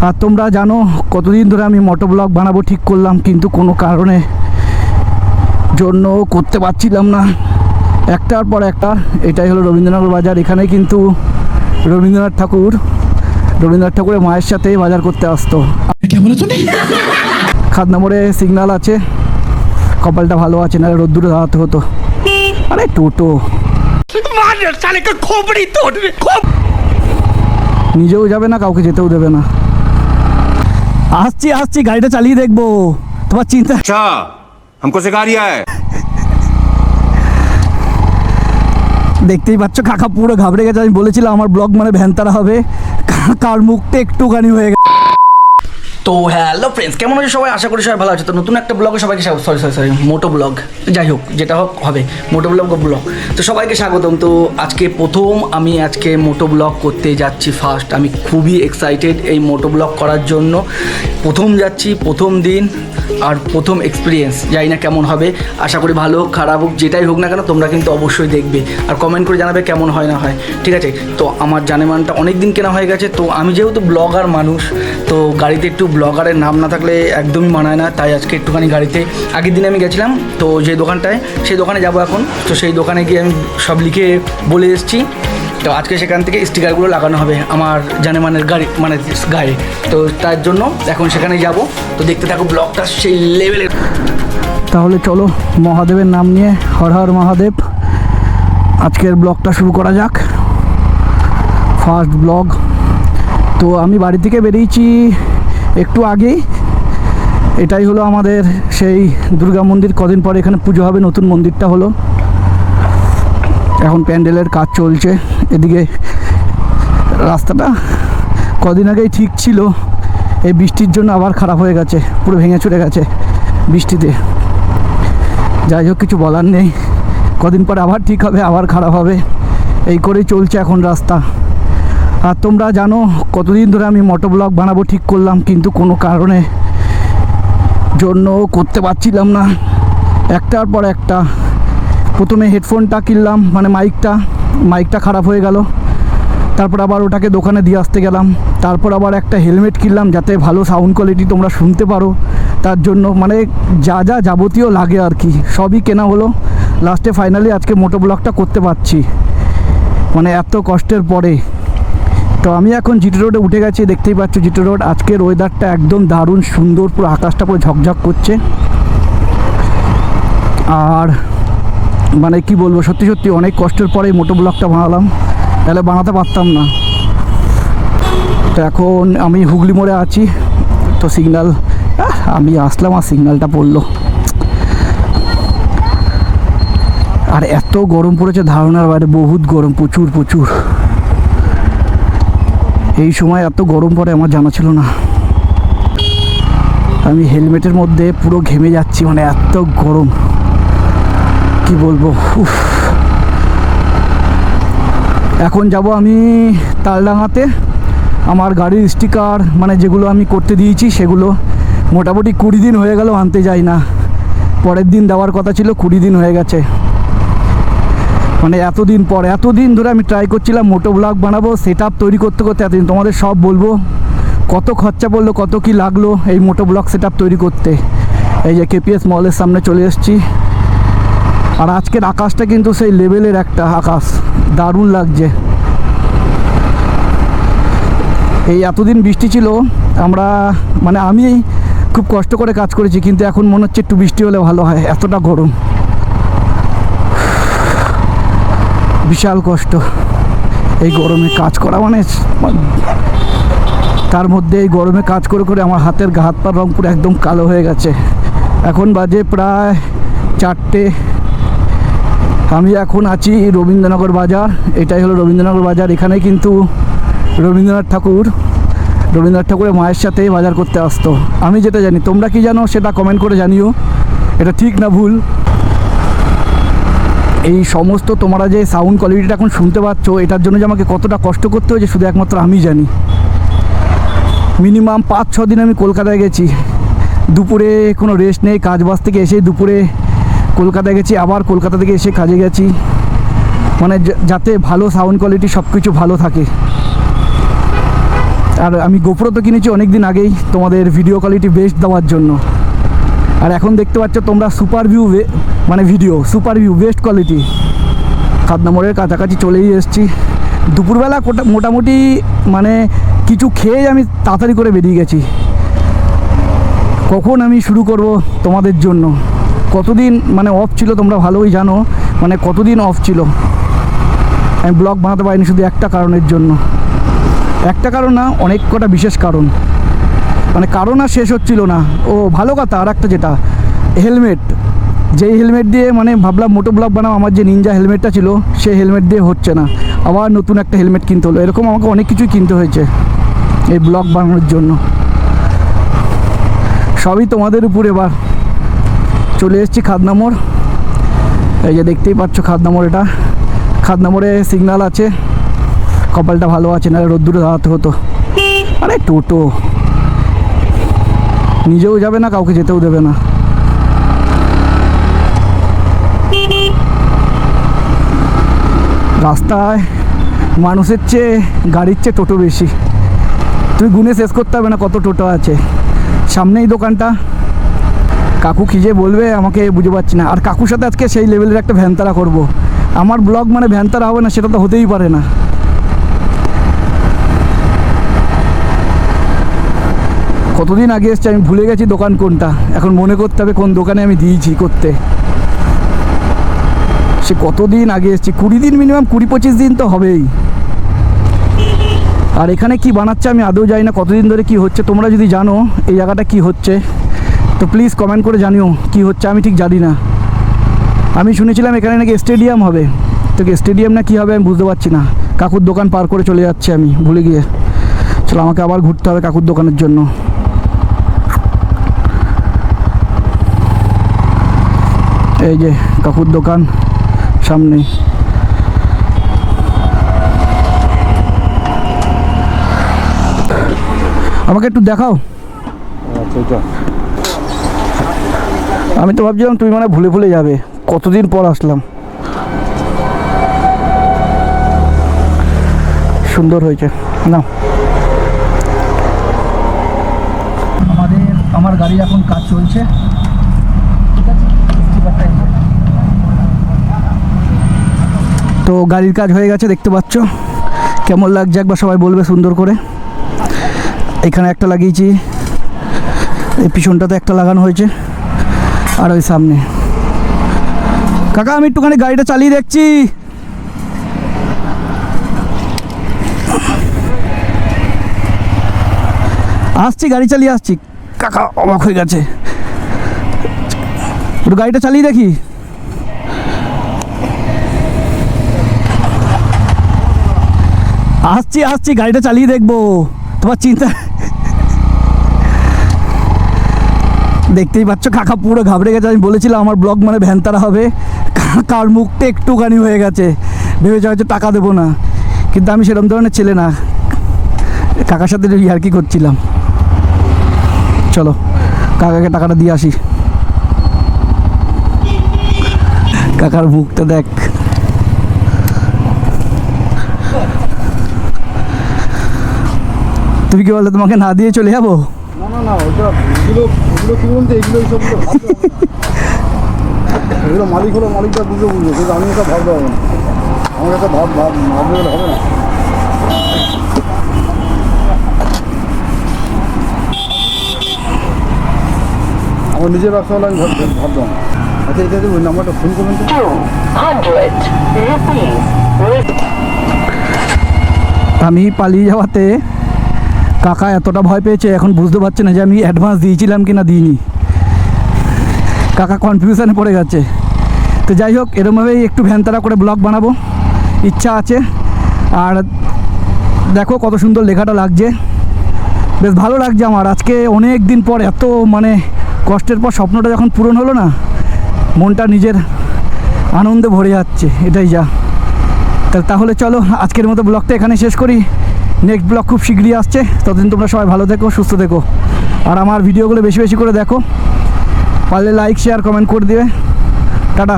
আর তোমরা জানো কতদিন ধরে আমি মোটো ব্লগ বানাবো ঠিক করলাম, কিন্তু কোনো কারণে জন্য করতে পারছিলাম না, একটার পর একটা। এটাই হলো রবীন্দ্রনগর বাজার। এখানে কিন্তু রবীন্দ্রনাথ ঠাকুরের মায়ের সাথে বাজার করতে আসতো। খাদনা মোড়ে সিগন্যাল আছে, কপালটা ভালো আছে, না রোদ্দুরে দাঁড়াতে হতো। আরে টোটো নিজেও যাবে না, কাউকে যেতেও দেবে না। আসছি গাড়িটা চালিয়ে দেখবো, তোমার চিন্তা। अच्छा हमको सिखा रिया है। দেখতেই পাচ্ছ কাকা পুরো ঘাবড়ে গেছে। আমি বলেছিলাম আমার ব্লগ মানে ভ্যানতারা হবে, কার মুখটা একটুখানি হয়ে গেছে। তো হ্যালো ফ্রেন্ডস, কেমন আছে সবাই? আশা করি সবাই ভালো আছে। তো নতুন একটা ব্লগে সবাইকে সরি মোটো ব্লগ, যাই হোক যেটা হোক হবে, মোটো ব্লগ তো সবাইকে স্বাগতম। তো আমি আজকে মোটো ব্লগ করতে যাচ্ছি ফার্স্ট। আমি খুবই এক্সাইটেড এই মোটো ব্লগ করার জন্য। প্রথম যাচ্ছি, প্রথম দিন আর প্রথম এক্সপিরিয়েন্স, জানি না কেমন হবে। আশা করি ভালো হোক খারাপ হোক যেটাই হোক না কেন তোমরা কিন্তু অবশ্যই দেখবে আর কমেন্ট করে জানাবে কেমন হয় না হয়, ঠিক আছে? তো আমার জানেমানটা অনেক দিন কেনা হয়ে গেছে। তো আমি যেহেতু ব্লগার মানুষ, তো গাড়িতে একটু ব্লগারের নাম না থাকলে একদমই মানায় না, তাই আজকে একটুখানি গাড়িতে আগের দিনে আমি গেছিলাম তো যে দোকানটায়, সেই দোকানে যাব এখন। তো সেই দোকানে গিয়ে আমি সব লিখে বলে এসেছি। তো আজকে সেখান থেকে স্টিকারগুলো লাগানো হবে আমার জানেমানের গাড়ি মানে গায়ে। তো তার জন্য এখন সেখানে যাব। তো দেখতে থাকো ব্লগটা সেই লেভেলের। তাহলে চলো মহাদেবের নাম নিয়ে, হর হর মহাদেব, আজকের ব্লগটা শুরু করা যাক। First blog. তো আমি বাড়ি থেকে বেরিয়েছি একটু আগেই। এটাই হলো আমাদের সেই দুর্গা মন্দির। কদিন পরে এখানে পুজো হবে, নতুন মন্দিরটা হলো। এখন প্যান্ডেলের কাজ চলছে। এদিকে রাস্তাটা কদিন আগেই ঠিক ছিল, এই বৃষ্টির জন্য আবার খারাপ হয়ে গেছে, পুরো ভেঙে চলে গেছে বৃষ্টিতে। যাই হোক কিছু বলার নেই, কদিন পরে আবার ঠিক হবে, আবার খারাপ হবে, এই করেই চলছে এখন রাস্তা। আর তোমরা জানো কতদিন ধরে আমি মোটো ব্লগ বানাবো ঠিক করলাম, কিন্তু কোনো কারণে জন্য করতে পারছিলাম না, একটার পর একটা। প্রথমে হেডফোনটা কিনলাম, মানে মাইকটা খারাপ হয়ে গেল। তারপর আবার ওটাকে দোকানে দিয়ে আসতে গেলাম। তারপর আবার একটা হেলমেট কিনলাম যাতে ভালো সাউন্ড কোয়ালিটি তোমরা শুনতে পারো, তার জন্য মানে যা যাবতীয় লাগে আর কি সবই কেনা হলো। লাস্টে ফাইনালি আজকে মোটো ব্লগটা করতে পারছি, মানে এত কষ্টের পরে। তো আমি এখন জিটি রোডে উঠে গেছি, দেখতেই পাচ্ছ জিটি রোড। আজকের ওয়েদারটা একদম দারুণ সুন্দর, পুরো আকাশটা পুরো ঝকঝক করছে। আর মানে কি বলবো, সত্যি অনেক কষ্টের পরে মোটো ব্লগটা বানালাম, তাহলে বানাতে পারতাম না। তো এখন আমি হুগলি মোড়ে আছি। তো সিগন্যাল আমি আসলাম আর সিগন্যালটা পড়লো। আর এত গরম পড়েছে ধারণার বাইরে, বহুত গরম, প্রচুর। এই সময় এত গরম পড়ে আমার জানা ছিল না। আমি হেলমেটের মধ্যে পুরো ঘেমে যাচ্ছি, মানে এত গরম কি বলবো। এখন যাব আমি তালডাঙাতে। আমার গাড়ির স্টিকার মানে যেগুলো আমি করতে দিয়েছি সেগুলো মোটামুটি 20 দিন হয়ে গেল আনতে যাই না। পরের দিন দেওয়ার কথা ছিল, 20 দিন হয়ে গেছে। মানে এতদিন ধরে আমি ট্রাই করছিলাম মোটো ব্লগ বানাবো, সেট আপ তৈরি করতে এতদিন তোমাদের সব বলবো কত খরচা পড়লো, কত কি লাগলো এই মোটো ব্লগ সেট আপ তৈরি করতে। এই যে কেপিএস মলের সামনে চলে এসেছি। আর আজকের আকাশটা কিন্তু সেই লেভেলের একটা আকাশ, দারুণ লাগছে। এই এতদিন বৃষ্টি ছিল, আমি খুব কষ্ট করে কাজ করেছি, কিন্তু এখন মনে হচ্ছে একটু বৃষ্টি হলে ভালো হয়, এতটা গরম, বিশাল কষ্ট এই গরমে কাজ করা। মানে তার মধ্যে এই গরমে কাজ করে আমার হাত পার রং পুরো একদম কালো হয়ে গেছে। এখন বাজে প্রায় 4টে। আমি এখন আছি রবীন্দ্রনগর বাজার। এটাই হলো রবীন্দ্রনগর বাজার। এখানে কিন্তু রবীন্দ্রনাথ ঠাকুরের মায়ের সাথে বাজার করতে আসতো। আমি যেটা জানি, তোমরা কি জানো সেটা কমেন্ট করে জানিও, এটা ঠিক না ভুল। এই সমস্ত তোমরা যে সাউন্ড কোয়ালিটিটা এখন শুনতে পাচ্ছ, এটার জন্য যে আমাকে কতটা কষ্ট করতে হয়েছে শুধু একমাত্র আমি জানি। মিনিমাম 5-6 দিন আমি কলকাতায় গেছি, দুপুরে কোনো রেস্ট নেই, কাজ বাজ থেকে এসে দুপুরে কলকাতায় গেছি, আবার কলকাতা থেকে এসে কাজে গেছি, মানে যাতে ভালো সাউন্ড কোয়ালিটি সব কিছু ভালো থাকে। আর আমি গোপ্রো তো কিনেছি অনেক দিন আগেই তোমাদের ভিডিও কোয়ালিটি বেস্ট দেওয়ার জন্য। আর এখন দেখতে পাচ্ছ তোমরা সুপার ভিউ, মানে video super view best quality. Khadna মোড়ের কাছাকাছি চলেই এসেছি। দুপুরবেলা মোটামুটি মানে কিছু খেয়ে আমি তাড়াতাড়ি করে বেরিয়ে গেছি। কখন আমি শুরু করব তোমাদের জন্য, কতদিন মানে অফ ছিল তোমরা ভালোই জানো, মানে কতদিন অফ ছিল। আমি ব্লগ বানাতে পারিনি শুধু একটা কারণের জন্য, একটা কারণ না, অনেক কটা বিশেষ কারণ, মানে কারণ আর শেষ হচ্ছিল না। ও ভালো কথা, আর একটা যেটা হেলমেট, যেই হেলমেট দিয়ে মানে ভাবলাম মোটো ব্লগ বানাও, আমার যে নিনজা হেলমেটটা ছিল সেই হেলমেট দিয়ে হচ্ছে না, আবার নতুন একটা হেলমেট কিনতে হলো। এরকম আমাকে অনেক কিছুই কিনতে হয়েছে এই ব্লগ বানানোর জন্য। সবই তোমাদের উপর। এবার চলে এসেছি খাদনা মোড়। এই যে দেখতেই পাচ্ছ খাদনা মোড়, এটা খাদনা মোড়ে সিগন্যাল আছে, কপালটা ভালো আছে, নাহলে রোদ্দুরে দাঁড়াতে হতো। আরে টোটো নিজেও যাবে না, কাউকে যেতেও দেবে না। রাস্তায় মানুষের চেয়ে গাড়ির চেয়ে টোটো বেশি। তুই গুনে শেষ করতে হবে না কত টোটো আছে। সামনেই দোকানটা, কাকু কী যে বলবে আমাকে বুঝে পাচ্ছি না। আর কাকুর সাথে আজকে সেই লেভেলের একটা ভ্যানতারা করব। আমার ব্লগ মানে ভ্যানতারা হবে না সেটা তো হতেই পারে না। কতদিন আগে এসছি আমি ভুলে গেছি দোকান কোনটা, এখন মনে করতে হবে কোন দোকানে আমি দিয়েছি করতে। সে কতদিন আগে এসছি, 20 দিন, মিনিমাম 20-25 দিন তো হবেই। আর এখানে কি বানাচ্ছে আমি আদৌ জানি না, কতদিন ধরে কি হচ্ছে। তোমরা যদি জানো এই জায়গাটা কি হচ্ছে তো প্লিজ কমেন্ট করে জানিও কি হচ্ছে। আমি ঠিক জানি না। আমি শুনেছিলাম এখানে নাকি স্টেডিয়াম হবে, তো স্টেডিয়াম না কি হবে আমি বুঝতে পারছি না। কাকুর দোকান পার করে চলে যাচ্ছি আমি ভুলে গিয়ে। চলো আমাকে আবার ঘুরতে হবে কাকুর দোকানের জন্য। এই যে কাকুর দোকান সামনে। আমাকে একটু দেখাও। আমি তো ভাবছিলাম তুমি মানে ভুলে ভুলে যাবে, কতদিন পর আসলাম। সুন্দর হয়েছে না। আমার গাড়ি এখন কাজ চলছে, ঠিক আছে। তো গাড়ির কাজ হয়ে গেছে, দেখতে পাচ্ছ কেমন লাগছে একবার সবাই বলবে সুন্দর করে। এখানে একটা লাগিয়েছি, এই পিছনটাতে একটা লাগানো হয়েছে, আর ওই সামনে। কাকা আমি একটুখানি গাড়িটা চালিয়ে দেখছি। আসছি, গাড়ি চালিয়ে আসছি। কাকা অবাক হয়ে গেছে, একটু গাড়িটা চালিয়ে দেখি। আসছি আসছি, গাড়িটা চালিয়ে দেখবো, তোমার চিন্তা। দেখতেই পাচ্ছ কাকা পুরো ঘাবড়ে গেছে। আমি বলেছিলাম আমার ব্লগ মানে ভ্যানতারা হবে। কাকার মুখটা একটুখানি হয়ে গেছে, ভেবেছে হয়তো টাকা দেবো না, কিন্তু আমি সেরকম ধরনের ছেলে না। কাকার সাথে ইয়ার্কি করছিলাম। চলো কাকাকে টাকাটা দিয়ে আসি। কাকার মুখটা দেখ। তুমি কি বললে তোমাকে না দিয়ে চলে যাবো? না না না, এগুলো কি বলতে, এগুলো মালিক হলো, মালিকটা বুঝে বুঝবো, কিন্তু আমি এটা ভাবতে হবে না। আমার একটা ভাবলে হবে না। আমার নিজের ব্যবসা হলে আমি ভাবতাম। আচ্ছা এটা ওই নাম্বারটা ফোন করবেন তো। 200 rupees. আমি পালিয়ে যাওয়াতে কাকা এতটা ভয় পেয়েছে, এখন বুঝতে পারছে না যে আমি অ্যাডভান্স দিয়েছিলাম কি না দিইনি। কাকা কনফিউশনে পড়ে গেছে। তো যাই হোক, এরমভাবেই একটু ভ্যানতারা করে ব্লগ বানাবো ইচ্ছা আছে। আর দেখো কত সুন্দর লেখাটা লাগছে, বেশ ভালো লাগছে আমার। আজকে অনেক দিন পর এত মানে কষ্টের পর স্বপ্নটা যখন পূরণ হলো না, মনটা নিজের আনন্দে ভরে যাচ্ছে, এটাই যা। তাহলে চলো আজকের মতো ব্লগটা এখানে শেষ করি। নেক্সট ব্লগ খুব শীঘ্রই আসছে, ততদিন তোমরা সবাই ভালো থেকো, সুস্থ থেকো। আর আমার ভিডিওগুলো বেশি বেশি করে দেখো, পারলে লাইক শেয়ার কমেন্ট করে দিবে। টাটা।